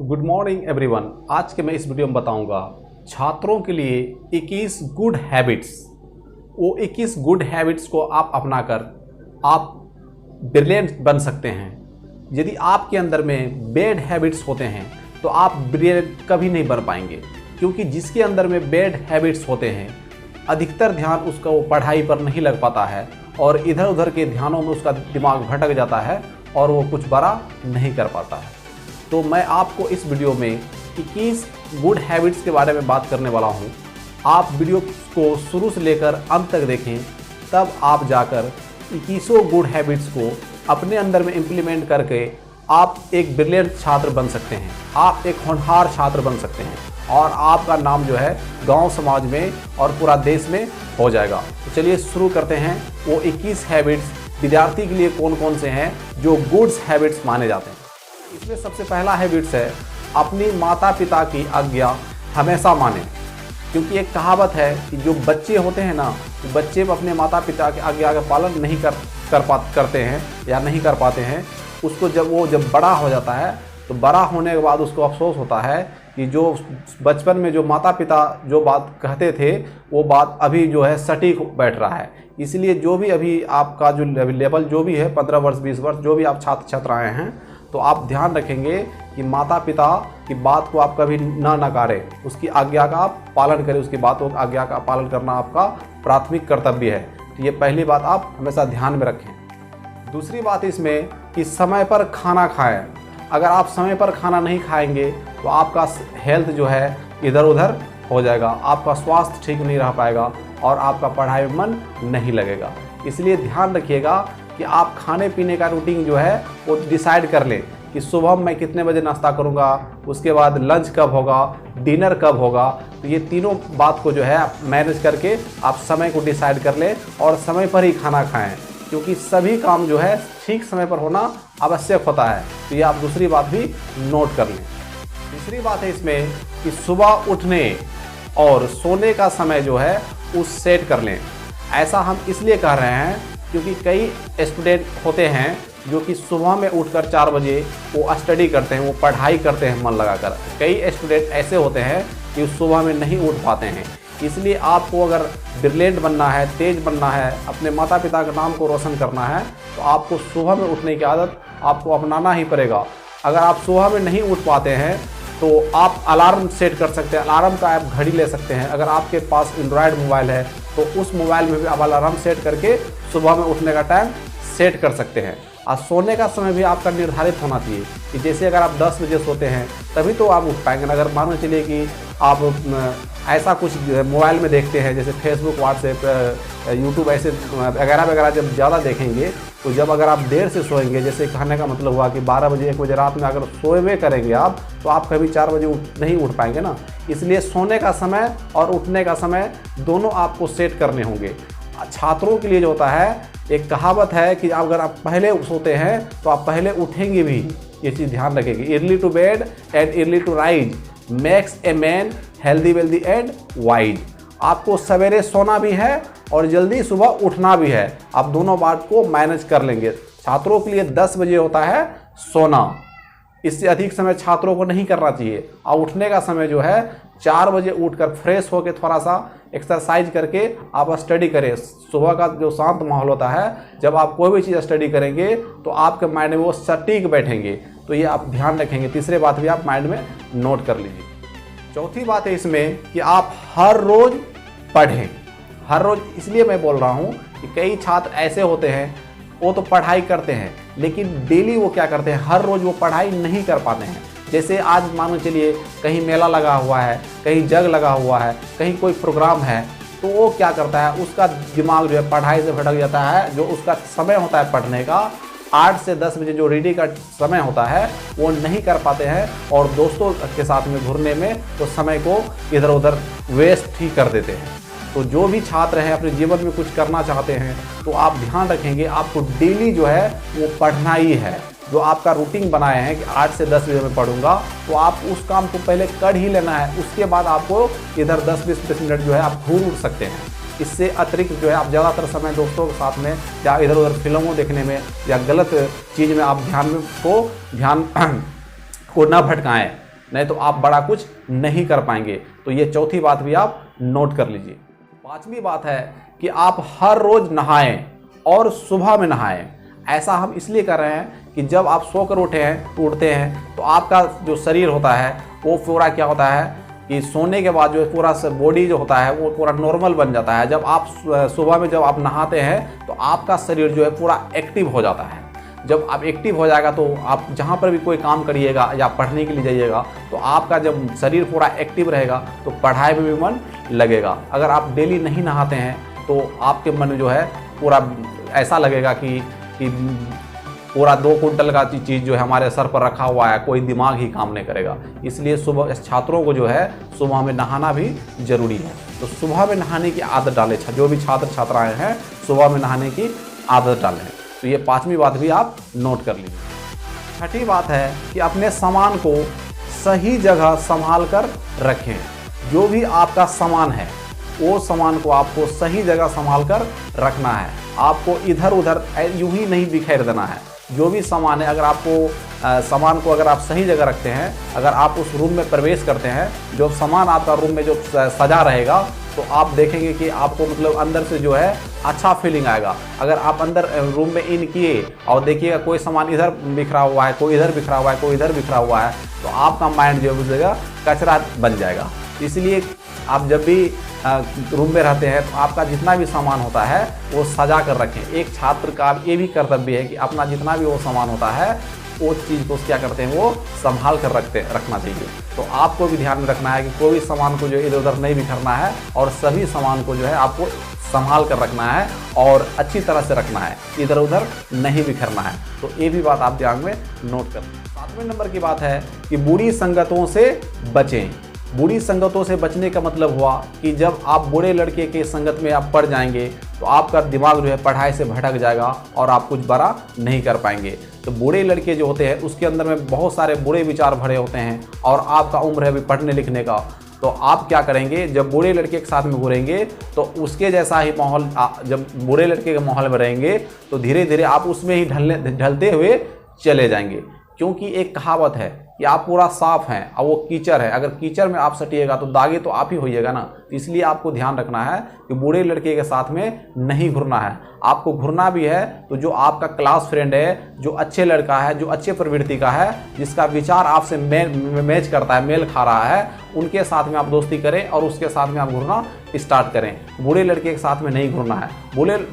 Good morning everyone. आज के मैं इस वीडियो में बताऊंगा छात्रों के लिए 21 गुड हैबिट्स। वो 21 गुड हैबिट्स को आप अपनाकर आप ब्रिलियंट बन सकते हैं। यदि आपके अंदर में बैड हैबिट्स होते हैं तो आप ब्रिलियंट कभी नहीं बन पाएंगे, क्योंकि जिसके अंदर में बैड हैबिट्स होते हैं अधिकतर ध्यान उसका वो पढ़ाई पर नहीं लग पाता है और इधर उधर के ध्यानों में उसका दिमाग भटक जाता है और वो कुछ बड़ा नहीं कर पाता है। तो मैं आपको इस वीडियो में 21 गुड हैबिट्स के बारे में बात करने वाला हूं। आप वीडियो को शुरू से लेकर अंत तक देखें, तब आप जाकर 21 गुड हैबिट्स को अपने अंदर में इम्प्लीमेंट करके आप एक ब्रिलियंट छात्र बन सकते हैं। आप एक होनहार छात्र बन सकते हैं और आपका नाम जो है गांव समाज में और पूरा देश में हो जाएगा। तो चलिए शुरू करते हैं। वो 21 हैबिट्स विद्यार्थी के लिए कौन कौन से हैं जो गुड्स हैबिट्स माने जाते हैं। इसमें सबसे पहला हैबिट्स है अपनी माता पिता की आज्ञा हमेशा मानें। क्योंकि एक कहावत है कि जो बच्चे होते हैं ना, वो बच्चे अपने माता पिता की आज्ञा का पालन नहीं करते हैं या नहीं कर पाते हैं। उसको जब बड़ा हो जाता है तो बड़ा होने के बाद उसको अफसोस होता है कि जो बचपन में जो माता पिता जो बात कहते थे वो बात अभी जो है सटीक बैठ रहा है। इसलिए जो भी अभी आपका जो लेवल जो भी है 15 वर्ष 20 वर्ष जो भी आप छात्र छात्राएँ हैं, तो आप ध्यान रखेंगे कि माता पिता की बात को आप कभी ना नकारें, उसकी आज्ञा का आप पालन करें। उसकी बातों की आज्ञा का पालन करना आपका प्राथमिक कर्तव्य है। तो ये पहली बात आप हमेशा ध्यान में रखें। दूसरी बात इसमें कि समय पर खाना खाएं। अगर आप समय पर खाना नहीं खाएंगे तो आपका हेल्थ जो है इधर उधर हो जाएगा, आपका स्वास्थ्य ठीक नहीं रह पाएगा और आपका पढ़ाई में मन नहीं लगेगा। इसलिए ध्यान रखिएगा कि आप खाने पीने का रूटीन जो है वो डिसाइड कर लें कि सुबह मैं कितने बजे नाश्ता करूंगा, उसके बाद लंच कब होगा, डिनर कब होगा। तो ये तीनों बात को जो है आप मैनेज करके आप समय को डिसाइड कर लें और समय पर ही खाना खाएं, क्योंकि सभी काम जो है ठीक समय पर होना आवश्यक होता है। तो ये आप दूसरी बात भी नोट कर लें। तीसरी बात है इसमें कि सुबह उठने और सोने का समय जो है उस सेट कर लें। ऐसा हम इसलिए कह रहे हैं क्योंकि कई स्टूडेंट होते हैं जो कि सुबह में उठकर 4 बजे वो स्टडी करते हैं, वो पढ़ाई करते हैं मन लगाकर। कई स्टूडेंट ऐसे होते हैं कि सुबह में नहीं उठ पाते हैं। इसलिए आपको अगर ब्रिलियंट बनना है, तेज बनना है, अपने माता पिता के नाम को रोशन करना है, तो आपको सुबह में उठने की आदत आपको अपनाना ही पड़ेगा। अगर आप सुबह में नहीं उठ पाते हैं तो आप अलार्म सेट कर सकते हैं। अलार्म का आप घड़ी ले सकते हैं। अगर आपके पास एंड्रॉयड मोबाइल है तो उस मोबाइल में भी आप अलार्म सेट करके सुबह में उठने का टाइम सेट कर सकते हैं। और सोने का समय भी आपका निर्धारित होना चाहिए कि जैसे अगर आप 10 बजे सोते हैं तभी तो आप उठ पाएंगे। अगर मान के चलिए कि आप ऐसा कुछ मोबाइल में देखते हैं जैसे फेसबुक, व्हाट्सएप, यूट्यूब ऐसे वगैरह जब ज़्यादा देखेंगे तो जब अगर आप देर से सोएंगे, जैसे कहने का मतलब हुआ कि 12 बजे 1 बजे रात में अगर सोए करेंगे आप, तो आप कभी 4 बजे नहीं उठ पाएंगे ना। इसलिए सोने का समय और उठने का समय दोनों आपको सेट करने होंगे। छात्रों के लिए जो होता है, एक कहावत है कि अगर आप पहले सोते हैं तो आप पहले उठेंगे भी। ये चीज़ ध्यान रखेंगे। Early to bed and early to rise makes a man healthy wealthy and wise. आपको सवेरे सोना भी है और जल्दी सुबह उठना भी है। आप दोनों बात को मैनेज कर लेंगे। छात्रों के लिए 10 बजे होता है सोना, इससे अधिक समय छात्रों को नहीं करना चाहिए। और उठने का समय जो है 4 बजे उठकर फ्रेश होकर थोड़ा सा एक्सरसाइज करके आप स्टडी करें। सुबह का जो शांत माहौल होता है, जब आप कोई भी चीज़ स्टडी करेंगे तो आपके माइंड में वो सटीक बैठेंगे। तो ये आप ध्यान रखेंगे। तीसरे बात भी आप माइंड में नोट कर लीजिए। चौथी बात है इसमें कि आप हर रोज़ पढ़ें। हर रोज़ इसलिए मैं बोल रहा हूँ कि कई छात्र ऐसे होते हैं वो तो पढ़ाई करते हैं लेकिन डेली वो क्या करते हैं, हर रोज़ वो पढ़ाई नहीं कर पाते हैं। जैसे आज मान चलिए कहीं मेला लगा हुआ है, कहीं जग लगा हुआ है, कहीं कोई प्रोग्राम है, तो वो क्या करता है, उसका दिमाग जो है पढ़ाई से भटक जाता है। जो उसका समय होता है पढ़ने का 8 से 10 बजे जो रीडिंग का समय होता है वो नहीं कर पाते हैं और दोस्तों के साथ में घूरने में वो समय को इधर उधर वेस्ट ही कर देते हैं। तो जो भी छात्र हैं अपने जीवन में कुछ करना चाहते हैं तो आप ध्यान रखेंगे आपको डेली जो है वो पढ़ना ही है। जो आपका रूटीन बनाए हैं कि 8 से 10 बजे में पढ़ूंगा, तो आप उस काम को पहले कर ही लेना है। उसके बाद आपको इधर 10-20 मिनट जो है आप घूम उड़ सकते हैं। इससे अतिरिक्त जो है आप ज़्यादातर समय दोस्तों के साथ में या इधर उधर फिल्मों देखने में या गलत चीज़ में आप ध्यान को न भटकाएं। नहीं तो आप बड़ा कुछ नहीं कर पाएंगे। तो ये चौथी बात भी आप नोट कर लीजिए। पांचवी बात है कि आप हर रोज नहाएं और सुबह में नहाएं। ऐसा हम इसलिए कर रहे हैं कि जब आप सोकर उठते हैं तो आपका जो शरीर होता है वो पूरा क्या होता है कि सोने के बाद जो पूरा बॉडी जो होता है वो पूरा नॉर्मल बन जाता है। जब आप सुबह में जब आप नहाते हैं तो आपका शरीर जो है पूरा एक्टिव हो जाता है। जब आप एक्टिव हो जाएगा तो आप जहाँ पर भी कोई काम करिएगा या पढ़ने के लिए जाइएगा तो आपका जब शरीर पूरा एक्टिव रहेगा तो पढ़ाई में भी मन लगेगा। अगर आप डेली नहीं नहाते हैं तो आपके मन जो है पूरा ऐसा लगेगा कि पूरा 2 कुंटल का चीज़ जो है हमारे सर पर रखा हुआ है, कोई दिमाग ही काम नहीं करेगा। इसलिए सुबह छात्रों को जो है सुबह में नहाना भी जरूरी है। तो सुबह में नहाने की आदत डालें। जो भी छात्र छात्राएँ हैं सुबह में नहाने की आदत डालें। तो ये पांचवी बात भी आप नोट कर लीजिए। छठी बात है कि अपने सामान को सही जगह संभाल कर रखें। जो भी आपका सामान है वो सामान को आपको सही जगह संभाल कर रखना है। आपको इधर उधर यूं ही नहीं बिखेर देना है। जो भी सामान है, अगर आपको सामान को अगर आप सही जगह रखते हैं, अगर आप उस रूम में प्रवेश करते हैं, जो सामान आपका रूम में जो सजा रहेगा तो आप देखेंगे कि आपको मतलब अंदर से जो है अच्छा फीलिंग आएगा। अगर आप अंदर रूम में इन किए और देखिएगा कोई सामान इधर बिखरा हुआ है, कोई इधर बिखरा हुआ है, कोई इधर बिखरा हुआ है, तो आपका माइंड जो है उस जगह कचरा बन जाएगा। इसलिए आप जब भी रूम में रहते हैं तो आपका जितना भी सामान होता है वो सजा कर रखें। एक छात्र का ये भी कर्तव्य है कि अपना जितना भी वो सामान होता है वो चीज़ को क्या करते हैं वो संभाल कर रखना चाहिए। तो आपको भी ध्यान में रखना है कि कोई भी सामान को जो इधर उधर नहीं बिखरना है और सभी सामान को जो है आपको संभाल कर रखना है और अच्छी तरह से रखना है, इधर उधर नहीं बिखरना है। तो ये भी बात आप ध्यान में नोट कर। 7वें नंबर की बात है कि बुरी संगतों से बचें। बुरी संगतों से बचने का मतलब हुआ कि जब आप बुरे लड़के के संगत में आप पड़ जाएंगे तो आपका दिमाग जो है पढ़ाई से भटक जाएगा और आप कुछ बड़ा नहीं कर पाएंगे। तो बुरे लड़के जो होते हैं उसके अंदर में बहुत सारे बुरे विचार भरे होते हैं और आपका उम्र है अभी पढ़ने लिखने का। तो आप क्या करेंगे, जब बुरे लड़के के साथ में घुरेंगे तो उसके जैसा ही माहौल, जब बुरे लड़के के माहौल में रहेंगे तो धीरे धीरे आप उसमें ही ढलते हुए चले जाएंगे। क्योंकि एक कहावत है कि आप पूरा साफ हैं और वो कीचड़ है, अगर कीचड़ में आप सटिएगा तो दागे तो आप ही होइएगा ना। तो इसलिए आपको ध्यान रखना है कि बुरे लड़के के साथ में नहीं घुरना है। आपको घुरना भी है तो जो आपका क्लास फ्रेंड है, जो अच्छे लड़का है, जो अच्छे प्रवृत्ति का है, जिसका विचार आपसे मैच करता है, मेल खा रहा है, उनके साथ में आप दोस्ती करें और उसके साथ में आप घुरना स्टार्ट करें। बुरे लड़के के साथ में नहीं घुरना है।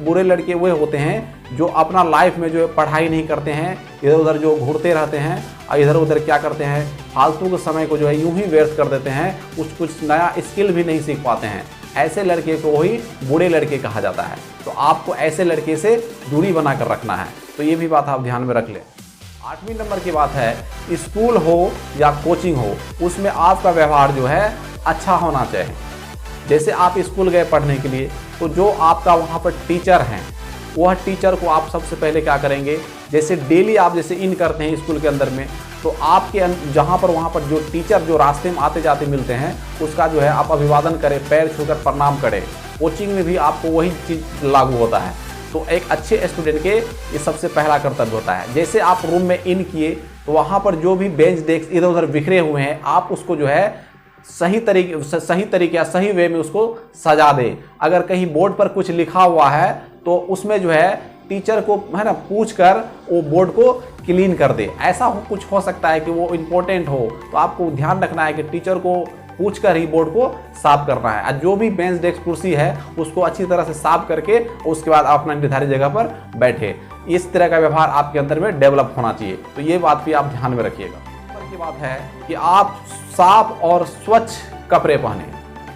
बुरे लड़के वो होते हैं जो अपना लाइफ में जो है पढ़ाई नहीं करते हैं, इधर उधर जो घूरते रहते हैं और इधर उधर क्या करते हैं, फालतू के समय को जो है यूं ही व्यर्थ कर देते हैं, कुछ नया स्किल भी नहीं सीख पाते हैं। ऐसे लड़के को ही बुरे लड़के कहा जाता है। तो आपको ऐसे लड़के से दूरी बना कर रखना है। तो ये भी बात आप ध्यान में रख लें। 8वें नंबर की बात है, स्कूल हो या कोचिंग हो, उसमें आपका व्यवहार जो है अच्छा होना चाहिए। जैसे आप स्कूल गए पढ़ने के लिए तो जो आपका वहाँ पर टीचर हैं, वह टीचर को आप सबसे पहले क्या करेंगे, जैसे डेली आप जैसे इन करते हैं स्कूल के अंदर में, तो आपके जहाँ पर वहाँ पर जो टीचर जो रास्ते में आते जाते मिलते हैं उसका जो है आप अभिवादन करें, पैर छूकर प्रणाम करें। कोचिंग में भी आपको वही चीज़ लागू होता है। तो एक अच्छे स्टूडेंट के ये सबसे पहला कर्तव्य होता है। जैसे आप रूम में इन किए तो वहाँ पर जो भी बेंच डेस्क इधर उधर बिखरे हुए हैं, आप उसको जो है सही तरीके या सही वे में उसको सजा दे। अगर कहीं बोर्ड पर कुछ लिखा हुआ है तो उसमें जो है टीचर को है ना पूछ कर वो बोर्ड को क्लीन कर दे। ऐसा कुछ हो सकता है कि वो इम्पोर्टेंट हो, तो आपको ध्यान रखना है कि टीचर को पूछ कर ही बोर्ड को साफ करना है। और जो भी बेंच डेस्क कुर्सी है उसको अच्छी तरह से साफ करके उसके बाद अपना निर्धारित जगह पर बैठे। इस तरह का व्यवहार आपके अंदर में डेवलप होना चाहिए। तो ये बात भी आप ध्यान में रखिएगा। की बात है कि आप साफ और स्वच्छ कपड़े पहने,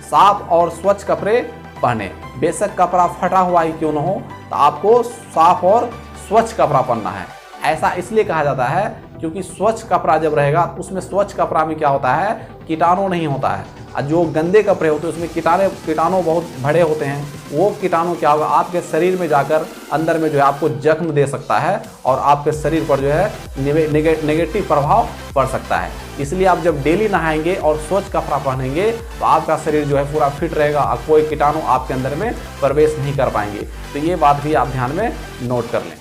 साफ और स्वच्छ कपड़े पहने। बेशक कपड़ा फटा हुआ ही क्यों न हो, तो आपको साफ और स्वच्छ कपड़ा पहनना है। ऐसा इसलिए कहा जाता है क्योंकि स्वच्छ कपड़ा जब रहेगा उसमें, स्वच्छ कपड़ा में क्या होता है, कीटाणु नहीं होता है। और जो गंदे कपड़े होते हैं उसमें कीटाणु बहुत बड़े होते हैं। वो कीटाणु क्या होगा, आपके शरीर में जाकर अंदर में जो है आपको जख्म दे सकता है और आपके शरीर पर जो है नेगेटिव प्रभाव पड़ सकता है। इसलिए आप जब डेली नहाएंगे और स्वच्छ कपड़ा पहनेंगे तो आपका शरीर जो है पूरा फिट रहेगा और कोई कीटाणु आपके अंदर में प्रवेश नहीं कर पाएंगे। तो ये बात भी आप ध्यान में नोट कर लें।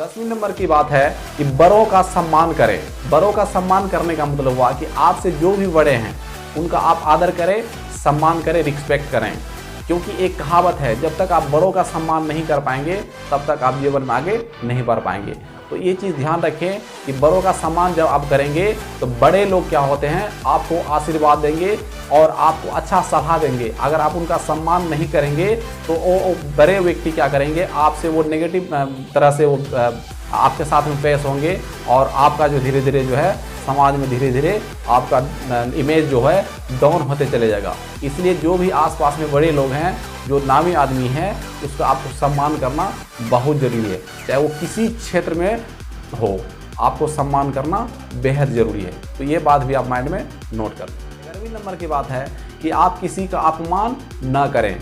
10वीं नंबर की बात है कि बड़ों का सम्मान करें। बड़ों का सम्मान करने का मतलब हुआ कि आपसे जो भी बड़े हैं उनका आप आदर करें, सम्मान करें, रिस्पेक्ट करें। क्योंकि एक कहावत है, जब तक आप बड़ों का सम्मान नहीं कर पाएंगे तब तक आप जीवन में आगे नहीं बढ़ पाएंगे। तो ये चीज़ ध्यान रखें कि बड़ों का सम्मान जब आप करेंगे तो बड़े लोग क्या होते हैं, आपको आशीर्वाद देंगे और आपको अच्छा सलाह देंगे। अगर आप उनका सम्मान नहीं करेंगे तो वो बड़े व्यक्ति क्या करेंगे, आपसे वो नेगेटिव तरह से वो आपके साथ में पेश होंगे और आपका जो धीरे धीरे जो है समाज में धीरे धीरे आपका इमेज जो है डाउन होते चले जाएगा। इसलिए जो भी आसपास में बड़े लोग हैं, जो नामी आदमी हैं, उसका आपको सम्मान करना बहुत ज़रूरी है। चाहे वो किसी क्षेत्र में हो, आपको सम्मान करना बेहद ज़रूरी है। तो ये बात भी आप माइंड में नोट कर लें। 11वीं नंबर की बात है कि आप किसी का अपमान न करें।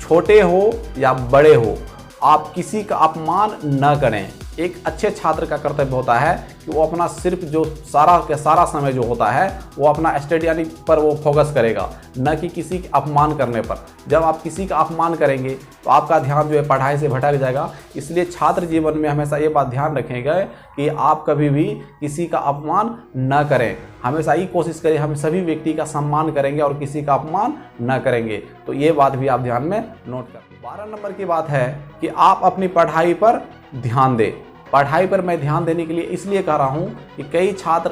छोटे हो या बड़े हो, आप किसी का अपमान न करें। एक अच्छे छात्र का कर्तव्य होता है कि वो अपना सिर्फ जो सारा समय जो होता है वो अपना स्टडी पर वो फोकस करेगा, न कि किसी के अपमान करने पर। जब आप किसी का अपमान करेंगे तो आपका ध्यान जो है पढ़ाई से भटक जाएगा। इसलिए छात्र जीवन में हमेशा ये बात ध्यान रखेंगे कि आप कभी भी किसी का अपमान न करें। हमेशा ये कोशिश करें हम सभी व्यक्ति का सम्मान करेंगे और किसी का अपमान न करेंगे। तो ये बात भी आप ध्यान में नोट करें। 12 नंबर की बात है कि आप अपनी पढ़ाई पर ध्यान दें। पढ़ाई पर मैं ध्यान देने के लिए इसलिए कह रहा हूँ कि कई छात्र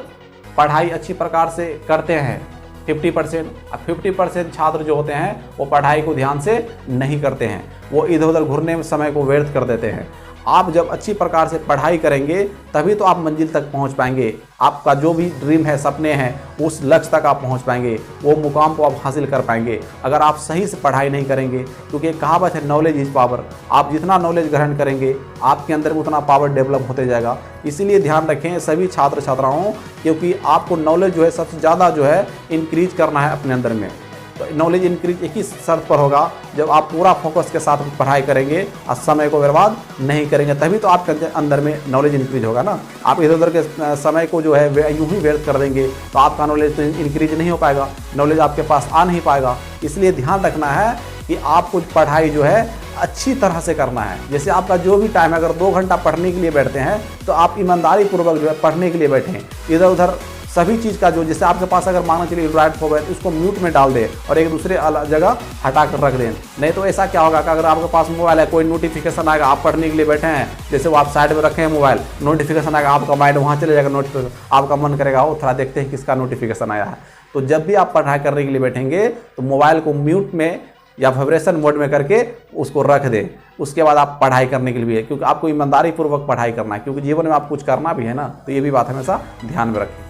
पढ़ाई अच्छी प्रकार से करते हैं 50%, अब 50% छात्र जो होते हैं वो पढ़ाई को ध्यान से नहीं करते हैं, वो इधर उधर घूरने में समय को व्यर्थ कर देते हैं। आप जब अच्छी प्रकार से पढ़ाई करेंगे तभी तो आप मंजिल तक पहुंच पाएंगे। आपका जो भी ड्रीम है, सपने हैं, उस लक्ष्य तक आप पहुंच पाएंगे, वो मुकाम को आप हासिल कर पाएंगे। अगर आप सही से पढ़ाई नहीं करेंगे, क्योंकि एक कहावत है नॉलेज इज पावर, आप जितना नॉलेज ग्रहण करेंगे आपके अंदर उतना पावर डेवलप होते जाएगा। इसीलिए ध्यान रखें सभी छात्र छात्राओं, क्योंकि आपको नॉलेज जो है सबसे ज़्यादा जो है इंक्रीज करना है अपने अंदर में। तो नॉलेज इंक्रीज एक ही शर्त पर होगा, जब आप पूरा फोकस के साथ पढ़ाई करेंगे और समय को बर्बाद नहीं करेंगे, तभी तो आपके अंदर में नॉलेज इंक्रीज होगा ना। आप इधर उधर के समय को जो है यूं ही व्यर्थ कर देंगे तो आपका नॉलेज तो इंक्रीज नहीं हो पाएगा, नॉलेज आपके पास आ नहीं पाएगा। इसलिए ध्यान रखना है कि आपको पढ़ाई जो है अच्छी तरह से करना है। जैसे आपका जो भी टाइम है, अगर 2 घंटा पढ़ने के लिए बैठते हैं तो आप ईमानदारी पूर्वक जो है पढ़ने के लिए बैठें। इधर उधर सभी चीज़ का जो, जैसे आपके पास अगर मानना चलिए एंड्रॉइड फोन है, उसको म्यूट में डाल दें और एक दूसरे अलग जगह हटा कर रख दें। नहीं तो ऐसा क्या होगा कि अगर आपके पास मोबाइल है, कोई नोटिफिकेशन आएगा, आप पढ़ने के लिए बैठे हैं, जैसे वो आप साइड में रखे हैं मोबाइल, नोटिफिकेशन आएगा, आपका माइंड वहाँ चले जाएगा, नोटिफिकेशन आपका मन करेगा वो थोड़ा देखते हैं किसका नोटिफिकेशन आया है। तो जब भी आप पढ़ाई करने के लिए बैठेंगे तो मोबाइल को म्यूट में या वाइब्रेशन मोड में करके उसको रख दें। उसके बाद आप पढ़ाई करने के लिए भी है, क्योंकि आपको ईमानदारी पूर्वक पढ़ाई करना है, क्योंकि जीवन में आप कुछ करना भी है ना। तो ये भी बात हमेशा ध्यान में रखें।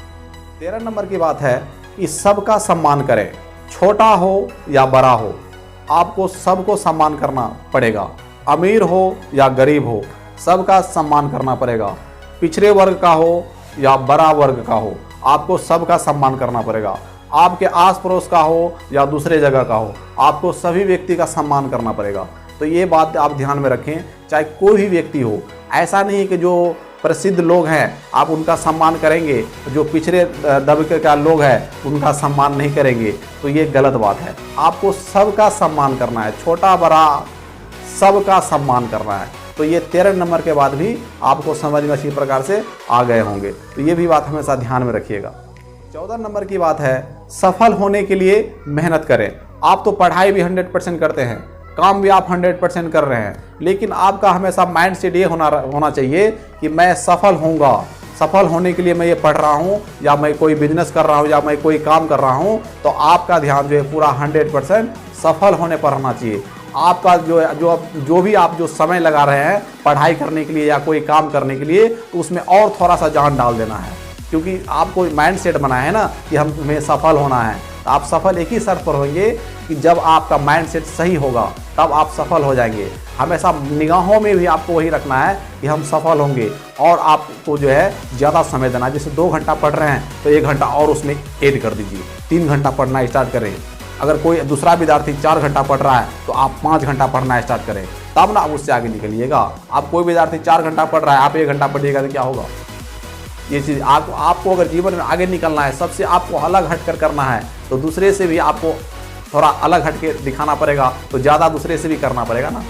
13 नंबर की बात है कि सबका सम्मान करें। छोटा हो या बड़ा हो, आपको सबको सम्मान करना पड़ेगा। अमीर हो या गरीब हो, सबका सम्मान करना पड़ेगा। पिछड़े वर्ग का हो या बड़ा वर्ग का हो, आपको सबका सम्मान करना पड़ेगा। आपके आस पड़ोस का हो या दूसरे जगह का हो, आपको सभी व्यक्ति का सम्मान करना पड़ेगा। तो ये बात आप ध्यान में रखें, चाहे कोई भी व्यक्ति हो। ऐसा नहीं है कि जो प्रसिद्ध लोग हैं आप उनका सम्मान करेंगे, जो पिछड़े दबके का लोग हैं उनका सम्मान नहीं करेंगे, तो ये गलत बात है। आपको सबका सम्मान करना है, छोटा बड़ा सबका सम्मान करना है। तो ये 13 नंबर के बाद भी आपको समझ में अच्छी प्रकार से आ गए होंगे। तो ये भी बात हमेशा ध्यान में रखिएगा। 14 नंबर की बात है, सफल होने के लिए मेहनत करें। आप तो पढ़ाई भी 100% करते हैं, काम भी आप 100% कर रहे हैं, लेकिन आपका हमेशा माइंड सेट ये होना चाहिए कि मैं सफल होऊंगा। सफल होने के लिए मैं ये पढ़ रहा हूँ या मैं कोई बिजनेस कर रहा हूँ या मैं कोई काम कर रहा हूँ, तो आपका ध्यान जो है पूरा 100% सफल होने पर रहना चाहिए। आपका जो भी आप जो समय लगा रहे हैं पढ़ाई करने के लिए या कोई काम करने के लिए, तो उसमें और थोड़ा सा जान डाल देना है, क्योंकि आपको माइंड सेट बनाया है ना कि हमें सफल होना है। तो आप सफल एक ही शर्त पर होंगे कि जब आपका माइंड सेट सही होगा तब आप सफल हो जाएंगे। हमेशा निगाहों में भी आपको वही रखना है कि हम सफल होंगे, और आपको जो है ज़्यादा समय देना। जैसे 2 घंटा पढ़ रहे हैं तो 1 घंटा और उसमें ऐड कर दीजिए, 3 घंटा पढ़ना स्टार्ट करें। अगर कोई दूसरा विद्यार्थी 4 घंटा पढ़ रहा है तो आप 5 घंटा पढ़ना स्टार्ट करें, तब ना आप उससे आगे निकलिएगा। आप कोई विद्यार्थी 4 घंटा पढ़ रहा है, आप 1 घंटा पढ़िएगा तो क्या होगा। ये चीज़ आपको अगर जीवन में आगे निकलना है, सबसे आपको अलग हटकर करना है, तो दूसरे से भी आपको थोड़ा अलग हट के दिखाना पड़ेगा, तो ज़्यादा दूसरे से भी करना पड़ेगा ना।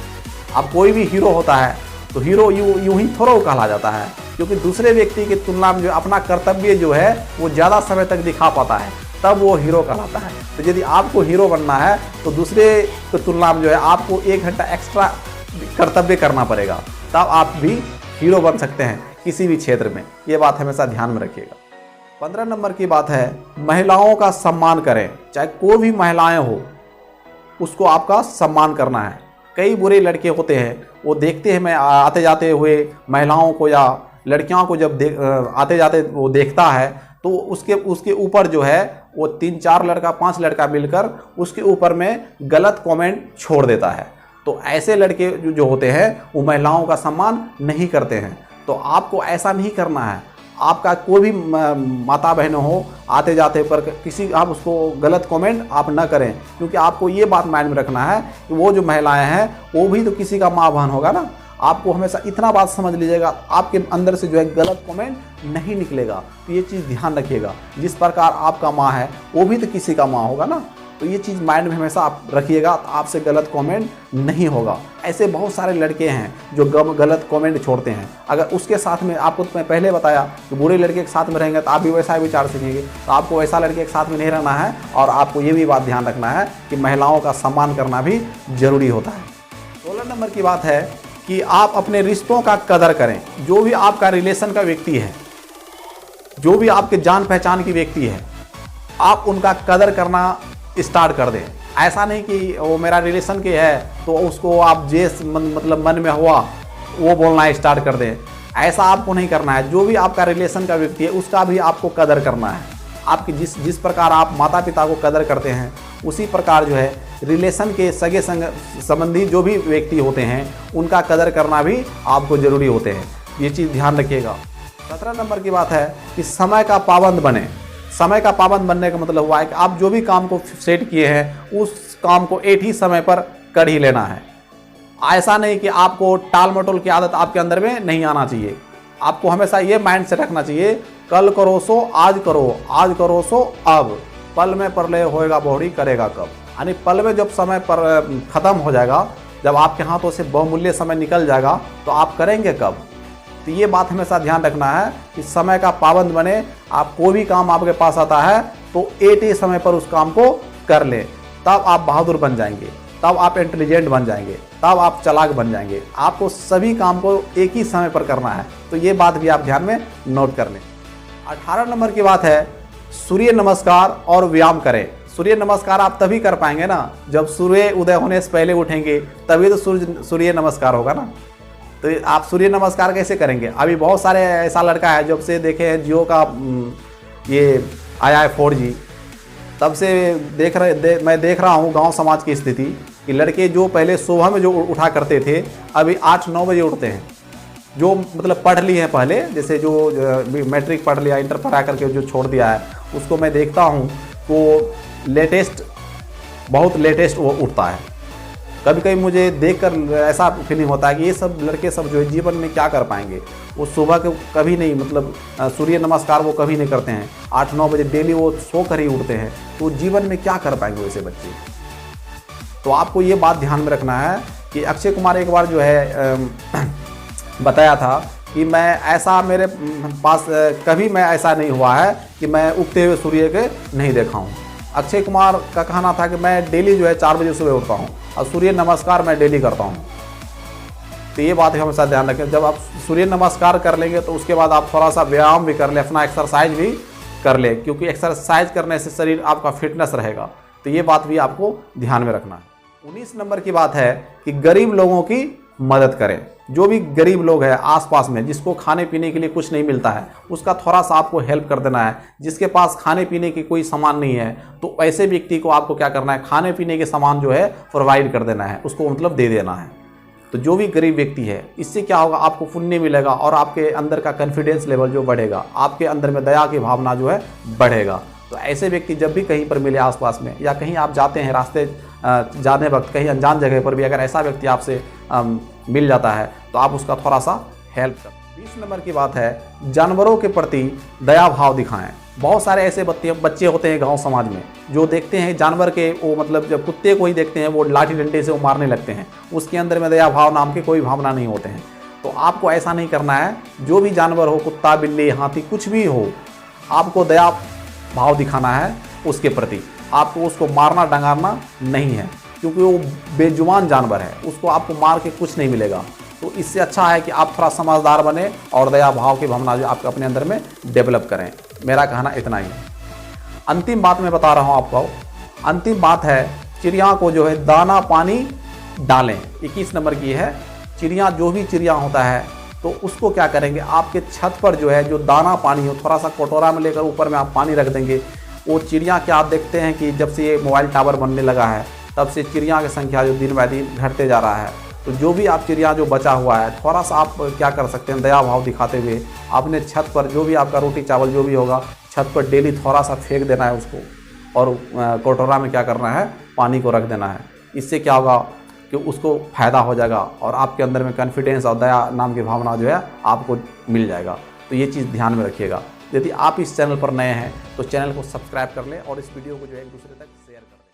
अब कोई भी हीरो होता है तो हीरो यूं ही थोड़ा कहला जाता है, क्योंकि दूसरे व्यक्ति की तुलना में जो अपना कर्तव्य जो है वो ज़्यादा समय तक दिखा पाता है, तब वो हीरो कहलाता है। तो यदि आपको हीरो बनना है तो दूसरे की तुलना में जो है आपको 1 घंटा एक्स्ट्रा कर्तव्य करना पड़ेगा, तब आप भी हीरो बन सकते हैं किसी भी क्षेत्र में। ये बात हमेशा ध्यान में रखिएगा। 15 नंबर की बात है, महिलाओं का सम्मान करें। चाहे कोई भी महिलाएं हो, उसको आपका सम्मान करना है। कई बुरे लड़के होते हैं, वो देखते हैं मैं आते जाते हुए महिलाओं को या लड़कियों को जब आते जाते वो देखता है, तो उसके ऊपर जो है वो 3-4 लड़का 5 लड़का मिलकर उसके ऊपर में गलत कमेंट छोड़ देता है। तो ऐसे लड़के जो होते हैं वो महिलाओं का सम्मान नहीं करते हैं। तो आपको ऐसा नहीं करना है। आपका कोई भी माता बहन हो, आते जाते पर किसी आप उसको गलत कमेंट आप ना करें, क्योंकि आपको ये बात माइंड में रखना है कि वो जो महिलाएं हैं वो भी तो किसी का माँ बहन होगा ना। आपको हमेशा इतना बात समझ लीजिएगा, आपके अंदर से जो है गलत कमेंट नहीं निकलेगा। तो ये चीज़ ध्यान रखिएगा, जिस प्रकार आपका माँ है वो भी तो किसी का माँ होगा ना। तो ये चीज़ माइंड में हमेशा आप रखिएगा, तो आपसे गलत कमेंट नहीं होगा। ऐसे बहुत सारे लड़के हैं जो गलत कमेंट छोड़ते हैं। अगर उसके साथ में, आपको तो मैं पहले बताया कि बुरे लड़के के साथ में रहेंगे तो आप भी वैसा ही विचार सीखेंगे। तो आपको वैसा लड़के के साथ में नहीं रहना है, और आपको ये भी बात ध्यान रखना है कि महिलाओं का सम्मान करना भी ज़रूरी होता है। 16 नंबर की बात है कि आप अपने रिश्तों का कदर करें। जो भी आपका रिलेशन का व्यक्ति है, जो भी आपके जान पहचान की व्यक्ति है, आप उनका कदर करना स्टार्ट कर दें। ऐसा नहीं कि वो मेरा रिलेशन के है तो उसको आप मतलब मन में हुआ वो बोलना स्टार्ट कर दें। ऐसा आपको नहीं करना है। जो भी आपका रिलेशन का व्यक्ति है उसका भी आपको कदर करना है। आपकी जिस प्रकार आप माता पिता को कदर करते हैं, उसी प्रकार जो है रिलेशन के सगे संबंधी जो भी व्यक्ति होते हैं उनका कदर करना भी आपको ज़रूरी होते हैं। ये चीज़ ध्यान रखिएगा। 17 नंबर की बात है कि समय का पाबंद बने। समय का पाबंद बनने का मतलब हुआ है कि आप जो भी काम को सेट किए हैं उस काम को एक ही समय पर कर ही लेना है। ऐसा नहीं कि आपको टाल मटोल की आदत आपके अंदर में नहीं आना चाहिए। आपको हमेशा ये माइंड से रखना चाहिए, कल करो सो आज करो, आज करो सो अब, पल में प्रलय होएगा बहुड़ी करेगा कब। यानी पल में जब समय पर ख़त्म हो जाएगा, जब आपके हाथों से बहुमूल्य समय निकल जाएगा तो आप करेंगे कब। तो ये बात हमेशा ध्यान रखना है कि समय का पाबंद बने। आप कोई भी काम आपके पास आता है तो एक ही समय पर उस काम को कर लें, तब आप बहादुर बन जाएंगे, तब आप इंटेलिजेंट बन जाएंगे, तब आप चालाक बन जाएंगे। आपको सभी काम को एक ही समय पर करना है। तो ये बात भी आप ध्यान में नोट कर लें। 18 नंबर की बात है, सूर्य नमस्कार और व्यायाम करें। सूर्य नमस्कार आप तभी कर पाएंगे ना जब सूर्य उदय होने से पहले उठेंगे, तभी तो सूर्य नमस्कार होगा ना। तो आप सूर्य नमस्कार कैसे करेंगे? अभी बहुत सारे ऐसा लड़का है, जब से देखे हैं जियो का ये आया है 4G, तब से मैं देख रहा हूँ गांव समाज की स्थिति कि लड़के जो पहले सुबह में जो उठा करते थे, अभी 8-9 बजे उठते हैं। जो मतलब पढ़ लिए हैं पहले, जैसे जो मैट्रिक पढ़ लिया, इंटर पढ़ा करके जो छोड़ दिया है, उसको मैं देखता हूँ तो बहुत लेटेस्ट वो उठता है। कभी कभी मुझे देखकर ऐसा फीलिंग होता है कि ये सब लड़के सब जो है जीवन में क्या कर पाएंगे। वो सुबह के कभी नहीं, मतलब सूर्य नमस्कार वो कभी नहीं करते हैं, 8-9 बजे डेली वो सो कर ही उठते हैं, तो जीवन में क्या कर पाएंगे वैसे बच्चे। तो आपको ये बात ध्यान में रखना है कि अक्षय कुमार एक बार जो है बताया था कि मैं ऐसा, मेरे पास कभी मैं ऐसा नहीं हुआ है कि मैं उगते हुए सूर्य के नहीं देखा हूँ। अक्षय कुमार का कहना था कि मैं डेली जो है 4 बजे सुबह उठता हूँ और सूर्य नमस्कार मैं डेली करता हूँ। तो ये बात हमेशा ध्यान रखें, जब आप सूर्य नमस्कार कर लेंगे तो उसके बाद आप थोड़ा सा व्यायाम भी कर लें, अपना एक्सरसाइज भी कर लें, क्योंकि एक्सरसाइज करने से शरीर आपका फिटनेस रहेगा। तो ये बात भी आपको ध्यान में रखना है। 19 नंबर की बात है कि गरीब लोगों की मदद करें। जो भी गरीब लोग हैं आसपास में, जिसको खाने पीने के लिए कुछ नहीं मिलता है, उसका थोड़ा सा आपको हेल्प कर देना है। जिसके पास खाने पीने की कोई सामान नहीं है, तो ऐसे व्यक्ति को आपको क्या करना है, खाने पीने के सामान जो है प्रोवाइड कर देना है, उसको मतलब दे देना है। तो जो भी गरीब व्यक्ति है, इससे क्या होगा, आपको पुण्य मिलेगा और आपके अंदर का कॉन्फिडेंस लेवल जो बढ़ेगा, आपके अंदर में दया की भावना जो है बढ़ेगा। तो ऐसे व्यक्ति जब भी कहीं पर मिले आसपास में, या कहीं आप जाते हैं रास्ते जाने वक्त कहीं अनजान जगह पर भी अगर ऐसा व्यक्ति आपसे मिल जाता है तो आप उसका थोड़ा सा हेल्प करें। 20 नंबर की बात है, जानवरों के प्रति दया भाव दिखाएं। बहुत सारे ऐसे बच्चे होते हैं गांव समाज में जो देखते हैं जानवर के, वो मतलब जब कुत्ते को ही देखते हैं वो लाठी डंडे से वो मारने लगते हैं, उसके अंदर में दया भाव नाम के कोई भावना नहीं होते हैं। तो आपको ऐसा नहीं करना है। जो भी जानवर हो, कुत्ता, बिल्ली, हाथी, कुछ भी हो, आपको दया भाव दिखाना है उसके प्रति। आपको उसको मारना डंगारना नहीं है, क्योंकि वो बेजुबान जानवर है, उसको आपको मार के कुछ नहीं मिलेगा। तो इससे अच्छा है कि आप थोड़ा समझदार बने और दया भाव की भावना जो आप अपने अंदर में डेवलप करें। मेरा कहना इतना ही है। अंतिम बात मैं बता रहा हूँ आपको। अंतिम बात है, चिड़िया को जो है दाना पानी डालें। 21 नंबर की है। चिड़िया, जो भी चिड़िया होता है, तो उसको क्या करेंगे, आपके छत पर जो है जो दाना पानी हो, थोड़ा सा कटोरा में लेकर ऊपर में आप पानी रख देंगे। वो चिड़िया क्या आप देखते हैं कि जब से ये मोबाइल टावर बनने लगा है, तब से चिड़िया की संख्या जो दिन ब दिन घटते जा रहा है। तो जो भी आप चिड़िया जो बचा हुआ है, थोड़ा सा आप क्या कर सकते हैं, दया भाव दिखाते हुए अपने छत पर जो भी आपका रोटी चावल जो भी होगा, छत पर डेली थोड़ा सा फेंक देना है उसको, और कटोरा में क्या करना है, पानी को रख देना है। इससे क्या होगा कि उसको फ़ायदा हो जाएगा और आपके अंदर में कॉन्फिडेंस और दया नाम की भावना जो है आपको मिल जाएगा। तो ये चीज़ ध्यान में रखिएगा। यदि आप इस चैनल पर नए हैं तो चैनल को सब्सक्राइब कर लें और इस वीडियो को जो है एक दूसरे तक शेयर कर दें।